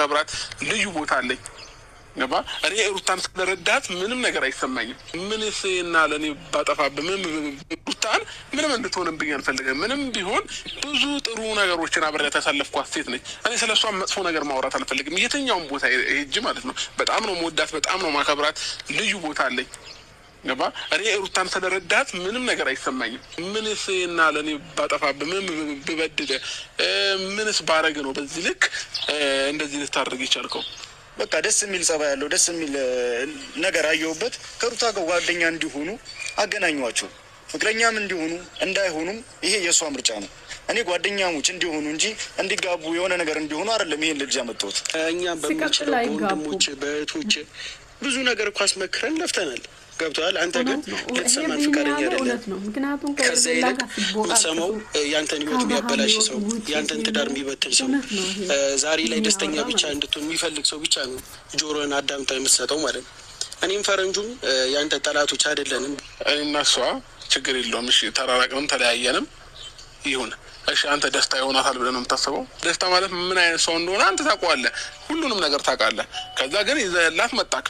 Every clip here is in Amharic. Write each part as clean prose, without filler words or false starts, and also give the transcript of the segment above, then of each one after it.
ማከብራት ልዩ ቦታ አለኝ። ገባ እኔ ሩታን ስለረዳት ምንም ነገር አይሰማኝም። ምንስ እና ለኔ ባጠፋብህ ሩታን ምንም እንድትሆንብኝ አልፈልግም። ምንም ቢሆን ብዙ ጥሩ ነገሮችን አብሬያት ያሳለፍኳት ሴት ነች። እኔ ስለሷ መጥፎ ነገር ማውራት አልፈልግም። የትኛውም ቦታ ሄጅ ማለት ነው። በጣም ነው መወዳት፣ በጣም ነው ማከብራት፣ ልዩ ቦታ አለኝ። ገባ እኔ ሩታን ስለረዳት ምንም ነገር አይሰማኝም። ምንስ እና ለኔ ባጠፋብህ ብበድል ምንስ ባረግ ነው በዚህ ልክ እንደዚህ ልታደርግ ይቻልከው? በቃ ደስ የሚል ጸባይ ያለው ደስ የሚል ነገር አየሁበት። ከሩታ ጋር ጓደኛ እንዲሆኑ አገናኟቸው። ፍቅረኛም እንዲሆኑ እንዳይሆኑም ይሄ የእሷ ምርጫ ነው። እኔ ጓደኛሞች እንዲሆኑ እንጂ እንዲጋቡ የሆነ ነገር እንዲሆኑ አይደለም ይሄን ልጅ ያመጣሁት። እኛም በምንችለው በወንድሞች በእህቶች ብዙ ነገር እኮ አስመክረን ለፍተናል። ገብቶሃል? አንተ ግን ልትሰማን ፍቃደኛ አይደለም። ከዛ ይልቅ የምትሰማው ያንተን ህይወት የሚያበላሽ ሰው፣ ያንተን ትዳር የሚበትን ሰው፣ ዛሬ ላይ ደስተኛ ብቻ እንድትሆን የሚፈልግ ሰው ብቻ ነው ጆሮን አዳምጠህ የምትሰጠው ማለት ነው። እኔም ፈረንጁም ያንተ ጠላቶች አይደለንም። እኔና እሷ ችግር የለውም። እሺ ተራራቅንም ተለያየንም ይሁን። እሺ አንተ ደስታ ይሆናታል ብለህ ነው የምታስበው? ደስታ ማለት ምን አይነት ሰው እንደሆነ አንተ ታውቀዋለህ። ሁሉንም ነገር ታውቃለህ። ከዛ ግን ይዘህላት መጣክ።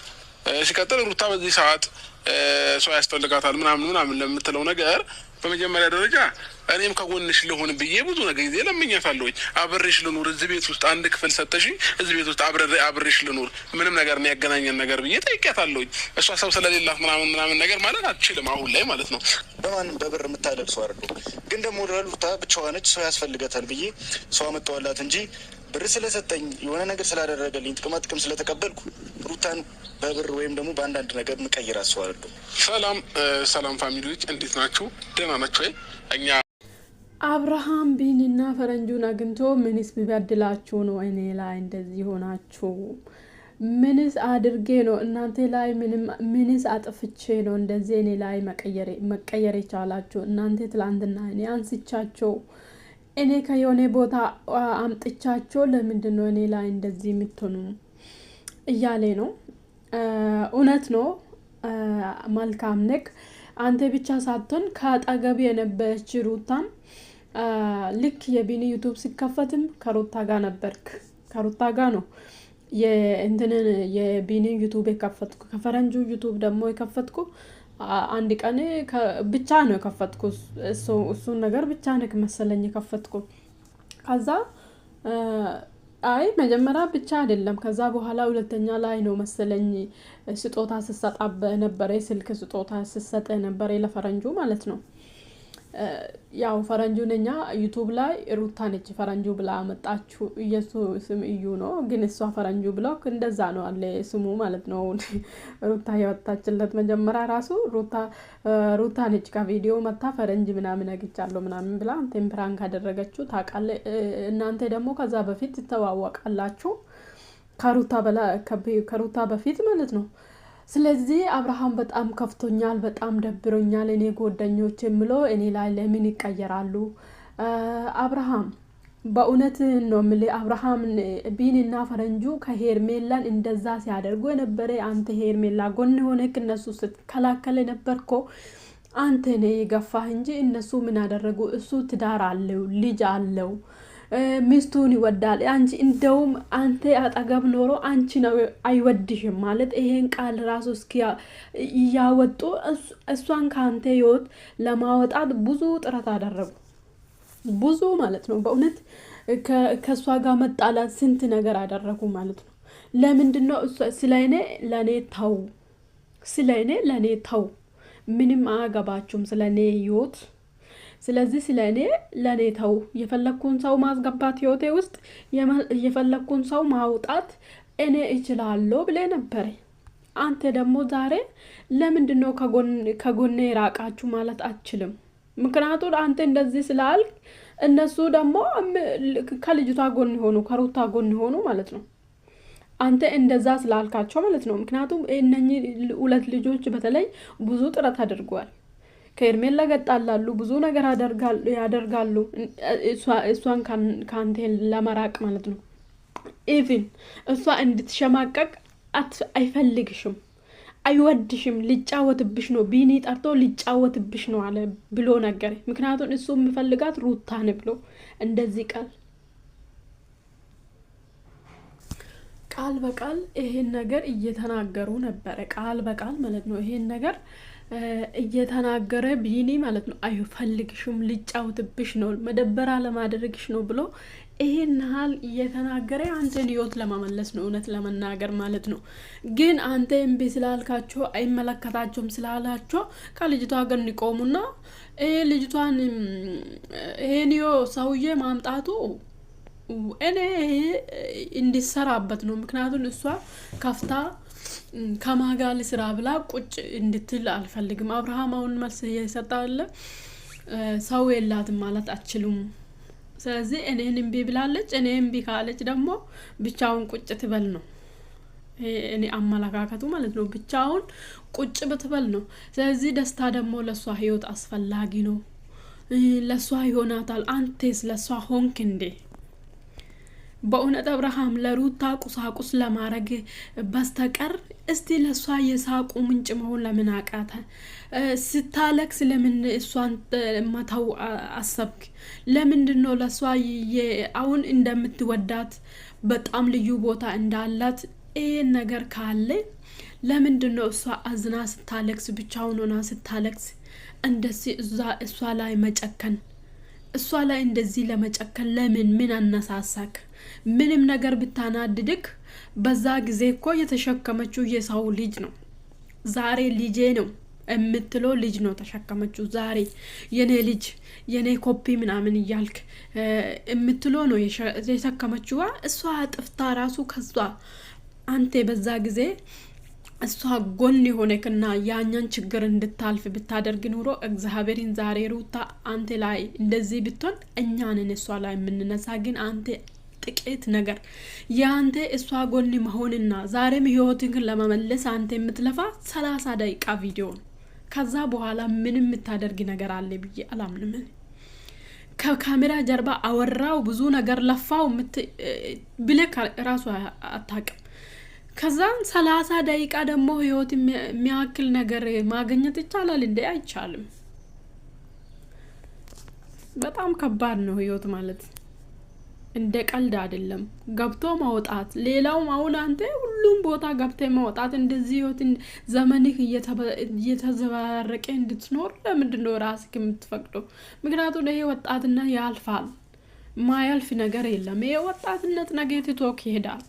ሲቀጥል ሩታ በዚህ ሰዓት ሰው ያስፈልጋታል ምናምን ለምትለው ነገር በመጀመሪያ ደረጃ እኔም ከጎንሽ ልሆን ብዬ ብዙ ነገር ጊዜ ለምኛታለሁኝ። አብሬሽ ልኑር፣ እዚህ ቤት ውስጥ አንድ ክፍል ሰጠሽኝ፣ እዚህ ቤት ውስጥ አብሬሽ ልኑር፣ ምንም ነገር የሚያገናኘን ነገር ብዬ ጠይቄያታለሁኝ። እሷ ሰው ስለሌላት ምናምን ነገር ማለት አትችልም አሁን ላይ ማለት ነው። በማንም በብር የምታደርሰው አይደለም። ግን ደግሞ ሩታ ብቻዋ ነች፣ ሰው ያስፈልጋታል ብዬ ሰው አመጣዋላት እንጂ ብር ስለሰጠኝ የሆነ ነገር ስላደረገልኝ ጥቅማ ጥቅም ስለተቀበልኩ ሩታን በብር ወይም ደግሞ በአንዳንድ ነገር እንቀይር አስባለሁ። ሰላም ፋሚሊዎች እንዴት ናችሁ? ደህና ናችሁ ወይ? እኛ አብርሃም ቢኒና ፈረንጁን አግኝቶ ምንስ ቢበድላችሁ ነው እኔ ላይ እንደዚህ ሆናችሁ? ምንስ አድርጌ ነው እናንተ ላይ ምንስ አጥፍቼ ነው እንደዚህ እኔ ላይ መቀየር የቻላችሁ? እናንተ ትላንትና እኔ አንስቻቸው እኔ ከየሆነ ቦታ አምጥቻቸው ለምንድን ነው እኔ ላይ እንደዚህ የምትሆኑ እያለ ነው። እውነት ነው። መልካም ነክ አንተ ብቻ ሳትሆን ከአጠገብ የነበረች ሩታም ልክ የቢኒ ዩቱብ ሲከፈትም ከሩታ ጋር ነበርክ። ከሩታ ጋር ነው የቢኒ ዩቱብ የከፈትኩ። ከፈረንጁ ዩቱብ ደግሞ የከፈትኩ አንድ ቀን ብቻ ነው የከፈትኩ። እሱን ነገር ብቻ ነው መሰለኝ የከፈትኩ። ከዛ አይ መጀመሪያ ብቻ አይደለም፣ ከዛ በኋላ ሁለተኛ ላይ ነው መሰለኝ ስጦታ ስሰጣበ ነበር። ስልክ ስጦታ ስሰጠ ነበር ለፈረንጁ ማለት ነው። ያው ፈረንጁን እኛ ዩቱብ ላይ ሩታ ነች ፈረንጁ ብላ መጣችሁ። ኢየሱስ ስም እዩ ነው፣ ግን እሷ ፈረንጁ ብለው እንደዛ ነው አለ ስሙ ማለት ነው። ሩታ ያወጣችለት መጀመሪያ ራሱ ሩታ ነች ከቪዲዮ መታ ፈረንጅ ምናምን አግቻለሁ ምናምን ብላ አንተም ፕራንክ አደረገችው ታውቃለህ። እናንተ ደግሞ ከዛ በፊት ትተዋወቃላችሁ ከሩታ በፊት ማለት ነው። ስለዚህ አብርሃም በጣም ከፍቶኛል፣ በጣም ደብሮኛል። እኔ ጓደኞች የምለው እኔ ላይ ለምን ይቀየራሉ? አብርሃም በእውነት ነው የምልህ። አብርሃም ቢኒና ፈረንጁ ከሄርሜላን እንደዛ ሲያደርጉ የነበረ አንተ ሄርሜላ ጎን ሆነክ እነሱ ስትከላከል ነበርኮ። አንተ ነህ የገፋህ እንጂ እነሱ ምን አደረጉ? እሱ ትዳር አለው፣ ልጅ አለው፣ ሚስቱን ይወዳል። አንቺ እንደውም አንተ አጠገብ ኖሮ አንቺ ነው አይወድሽም ማለት ይሄን ቃል ራሱ እስኪ ያወጡ እሷን ካንተ ህይወት ለማውጣት ብዙ ጥረት አደረጉ። ብዙ ማለት ነው በእውነት ከሷ ጋር መጣላት ስንት ነገር አደረጉ ማለት ነው። ለምንድነው ስለኔ ለኔ ተው ምንም አያገባችሁም ስለኔ ህይወት። ስለዚህ ስለኔ ለኔ ተው። የፈለኩን ሰው ማስገባት ህይወቴ ውስጥ የፈለኩን ሰው ማውጣት እኔ እችላለሁ ብለ ነበር። አንተ ደግሞ ዛሬ ለምንድነው ከጎኔ ራቃችሁ ማለት አትችልም? ምክንያቱም አንተ እንደዚህ ስላልክ እነሱ ደግሞ ከልጅቷ ጎን ሆኑ፣ ከሩታ ጎን ሆኑ ማለት ነው። አንተ እንደዛ ስላልካቸው ማለት ነው። ምክንያቱም እነኚህ ሁለት ልጆች በተለይ ብዙ ጥረት አድርገዋል። ከሄርሜላ ገጣላሉ፣ ብዙ ነገር ያደርጋሉ እሷን ካንተ ለመራቅ ማለት ነው። ኢቭን እሷ እንድትሸማቀቅ አይፈልግሽም፣ አይወድሽም፣ ሊጫወትብሽ ነው። ቢኒ ጠርቶ ሊጫወትብሽ ነው አለ ብሎ ነገር። ምክንያቱም እሱ የሚፈልጋት ሩታን ብሎ እንደዚህ ቃል ቃል በቃል ይሄን ነገር እየተናገሩ ነበረ። ቃል በቃል ማለት ነው ይሄን ነገር እየተናገረ ቢኒ ማለት ነው አይፈልግሽም፣ ልጫውትብሽ ነው፣ መደበራ ለማድረግሽ ነው ብሎ ይሄን ሀል እየተናገረ አንተን ህይወት ለማመለስ ነው እውነት ለመናገር ማለት ነው። ግን አንተ እምቢ ስላልካቸው አይመለከታቸውም ስላላቸው ከልጅቷ ጋር ንቆሙና ልጅቷን ይሄንዮ ሰውዬ ማምጣቱ እኔ እንዲሰራበት ነው። ምክንያቱም እሷ ከፍታ ከማጋል ስራ ብላ ቁጭ እንድትል አልፈልግም። አብርሃም አሁን መልስ እየሰጣለ ሰው የላትም ማለት አትችሉም። ስለዚህ እኔን እምቢ ብላለች። እኔ እምቢ ካለች ደግሞ ብቻውን ቁጭ ትበል ነው እኔ አመለካከቱ ማለት ነው። ብቻውን ቁጭ ብትበል ነው። ስለዚህ ደስታ ደግሞ ለሷ ህይወት አስፈላጊ ነው። ለሷ ይሆናታል። አንተስ ለሷ ሆንክ እንዴ? በእውነት አብርሃም ለሩታ ቁሳቁስ ለማድረግ በስተቀር እስቲ ለሷ የሳቁ ምንጭ መሆን ለምን አቃተ? ስታለቅስ ለምን እሷን መተው አሰብክ? ለምንድነው ለሷ አሁን እንደምትወዳት በጣም ልዩ ቦታ እንዳላት ይሄን ነገር ካለ ለምንድነው እሷ አዝና ስታለቅስ ብቻውን ሆና ስታለቅስ እንደዚህ እሷ ላይ መጨከን? እሷ ላይ እንደዚህ ለመጨከን ለምን ምን አነሳሳክ? ምንም ነገር ብታናድድክ በዛ ጊዜ እኮ የተሸከመችው የሰው ልጅ ነው። ዛሬ ልጄ ነው የምትለው ልጅ ነው ተሸከመችው። ዛሬ የኔ ልጅ የኔ ኮፒ ምናምን እያልክ የምትለው ነው የተሸከመችው። እሷ ጥፍታ ራሱ ከሷ አንተ በዛ ጊዜ እሷ ጎን የሆነክና ያኛን ችግር እንድታልፍ ብታደርግ ኑሮ እግዚአብሔርን ዛሬ ሩታ አንተ ላይ እንደዚህ ብትሆን እኛንን እሷ ላይ የምንነሳ። ግን አንተ ጥቂት ነገር ያንተ እሷ ጎን መሆንና ዛሬም ህይወትን ለመመለስ አንተ የምትለፋ 30 ደቂቃ ቪዲዮ ነው። ከዛ በኋላ ምንም የምታደርግ ነገር አለ ብዬ አላምንም። ከካሜራ ጀርባ አወራው ብዙ ነገር ለፋው ብለህ ራሱ አታውቅም። ከዛን 30 ደቂቃ ደግሞ ህይወት የሚያክል ነገር ማግኘት ይቻላል እንዴ? አይቻልም። በጣም ከባድ ነው ህይወት ማለት እንደ ቀልድ አይደለም። ገብቶ ማውጣት ሌላው አሁን አንተ ሁሉም ቦታ ገብተ ማውጣት እንደዚህ ህይወት ዘመንህ እየተዘባረቀ እንድትኖር ለምንድነው ራስህ የምትፈቅደው? ምክንያቱም ይሄ ወጣትነት ያልፋል። ማያልፍ ነገር የለም። ይሄ ወጣትነት ነገ ትቶክ ይሄዳል።